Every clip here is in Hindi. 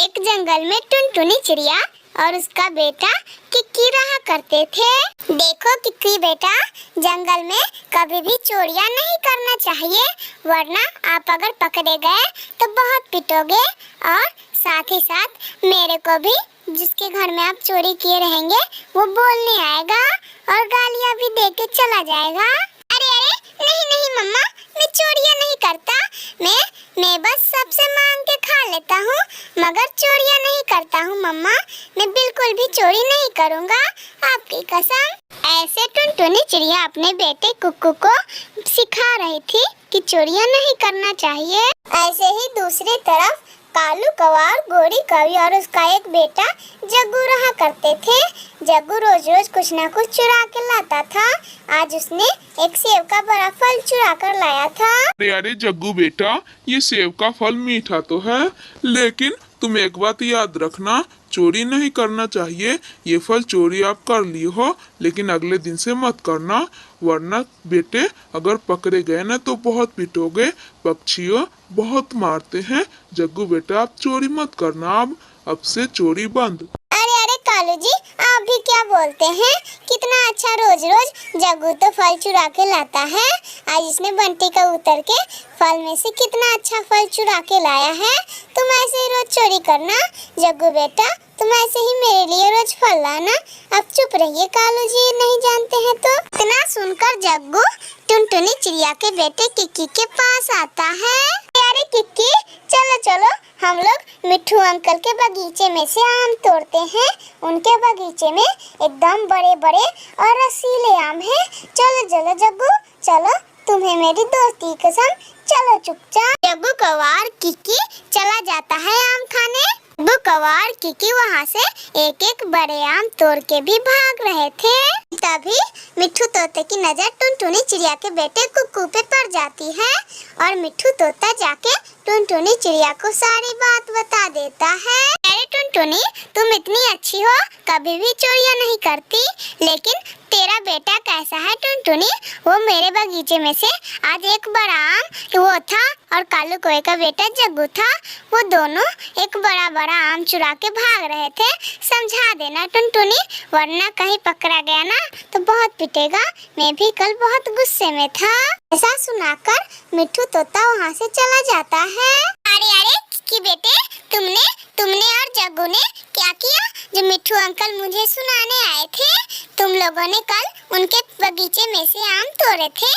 एक जंगल में टुनटुनी चिड़िया और उसका बेटा किक्की रहा करते थे। देखो किक्की बेटा, जंगल में कभी भी चोरियां नहीं करना चाहिए, वरना आप अगर पकड़े गए तो बहुत पिटोगे और साथ ही साथ मेरे को भी, जिसके घर में आप चोरी किए रहेंगे, वो बोलने आएगा और गालियां भी दे के चला जाएगा। अरे अरे नहीं नहीं मम्मा, मैं चोरियां नहीं करता, मैं बस सबसे मांग के खा लेता हूँ, मगर चोरियां नहीं करता हूँ मम्मा, मैं बिल्कुल भी चोरी नहीं करूँगा, आपकी कसम। ऐसे टुनटुनी चिड़िया अपने बेटे कुक्कू को सिखा रही थी कि चोरियां नहीं करना चाहिए। ऐसे ही दूसरी तरफ कालू कौवा, गोरी कौवी और उसका एक बेटा जग्गू रहा करते थे। जग्गू रोज रोज कुछ ना कुछ चुरा के लाता था। आज उसने एक सेब का बड़ा फल चुरा कर लाया था। अरे अरे जग्गू बेटा, ये सेब का फल मीठा तो है, लेकिन तुम एक बात याद रखना, चोरी नहीं करना चाहिए। ये फल चोरी आप कर ली हो, लेकिन अगले दिन से मत करना, वरना बेटे अगर पकड़े गए ना तो बहुत पिटोगे। पक्षियों बहुत मारते हैं। जग्गू बेटा आप चोरी मत करना, अब से चोरी बंद। अरे अरे कालू जी, आप भी क्या बोलते हैं? कितना अच्छा रोज रोज जग्गू तो फल चुरा के लाता है। आज इसने बंटी का उतर के फल में से कितना अच्छा फल चुरा के लाया है। तुम ऐसे ही रोज चोरी करना जग्गू बेटा, तुम ऐसे ही मेरे लिए रोज फल लाना। अब चुप रहिए कालू जी, नहीं जानते हैं तो। इतना सुनकर जग्गू टुनटुनी चिड़िया के बेटे किक्की के पास आता है। अरे किक्की, चलो चलो हम लोग मिट्ठू अंकल के बगीचे में से आम तोड़ते हैं। उनके बगीचे में एकदम बड़े बड़े और रसीले आम हैं। चलो चलो जग्गू, चलो, तुम्हें मेरी दोस्ती कसम, चलो चुपचाप। जग्गू कौवा और किक्की चला जाता है आम खाने। जग्गू कौवा और किक्की वहाँ से एक एक बड़े आम तोड़ के भी भाग रहे थे। तभी मिट्ठू तोते की नजर टुनटुनी चिड़िया के बेटे कुक्कू पे पड़ जाती है और मिट्ठू तोता जाके टुनटुनी चिड़िया को सारी बात बता देता है। अरे टुनटुनी, तुम इतनी अच्छी हो, कभी भी चोरियां नहीं करती, लेकिन तेरा बेटा कैसा है टुनटुनी? वो मेरे बगीचे में से आज एक बड़ा आम वो था और कालू कौवे का बेटा जग्गू था, वो दोनों एक बड़ा बड़ा आम चुरा के भाग रहे थे। समझा देना टुनटुनी, वरना कहीं पकड़ा गया ना तो बहुत पिटेगा। मैं भी कल बहुत गुस्से में था। ऐसा सुनाकर मिट्ठू तोता वहाँ से चला जाता है। अरे अरे किक्की बेटे, तुमने और जग्गू ने क्या किया जो मिट्ठू अंकल मुझे सुनाने आए थे? तुम लोगों ने कल उनके बगीचे में से आम तोड़े थे,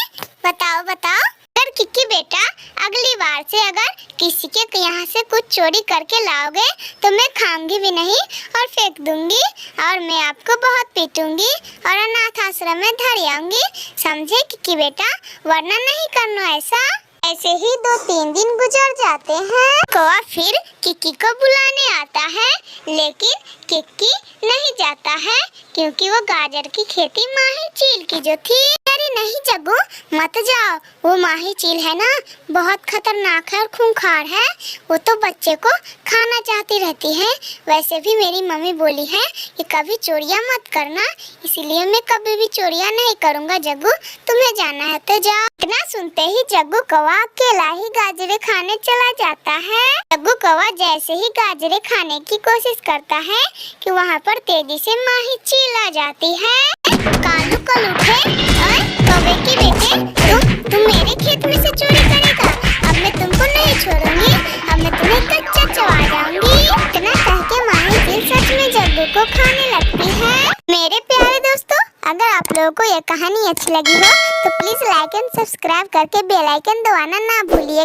बताओ बताओ। अगर किक्की बेटा अगली बार से अगर किसी के यहाँ से कुछ चोरी करके लाओगे तो मैं खाऊंगी भी नहीं और फेंक दूंगी, और मैं आपको बहुत पीटूंगी और अनाथ आश्रम में धर आऊंगी, समझे किक्की बेटा? वरना नहीं करना ऐसा। ऐसे ही 2-3 दिन गुजर जाते हैं। कौवा फिर किक्की को बुलाने आता है, लेकिन किक्की नहीं जाता है क्योंकि वो गाजर की खेती माही चील की जो थी। अरे नहीं जग्गू, मत जाओ, वो माही चील है ना, बहुत खतरनाक है और खूंखार है, वो तो बच्चे को खाना चाहती रहती है। वैसे भी मेरी मम्मी बोली है कि कभी चोरियां मत करना, इसीलिए मैं कभी भी चोरियां नहीं करूँगा। जग्गू, तुम्हें जाना है तो जाओ। इतना सुनते ही जग्गू कौवा अकेला ही गाजरे खाने चला जाता है। जग्गू कौवा जैसे ही गाजरे खाने की कोशिश करता है कि वहाँ पर तेजी से माही चील आ जाती है। कालू कल उठे, कौवे के बेटे, तुम मेरे खेत में से चोरी करेगा, अब मैं तुमको नहीं छोड़ूंगी, अब मैं तुम्हें कच्चा चबा जाऊंगी। इतना कह के माही चील सच में जग्गू को खाने लगती है। मेरे प्यारे दोस्तों, अगर आप लोगों को यह कहानी अच्छी लगी हो तो प्लीज लाइक एंड सब्सक्राइब करके बेल आइकन दबाना ना भूलिएगा।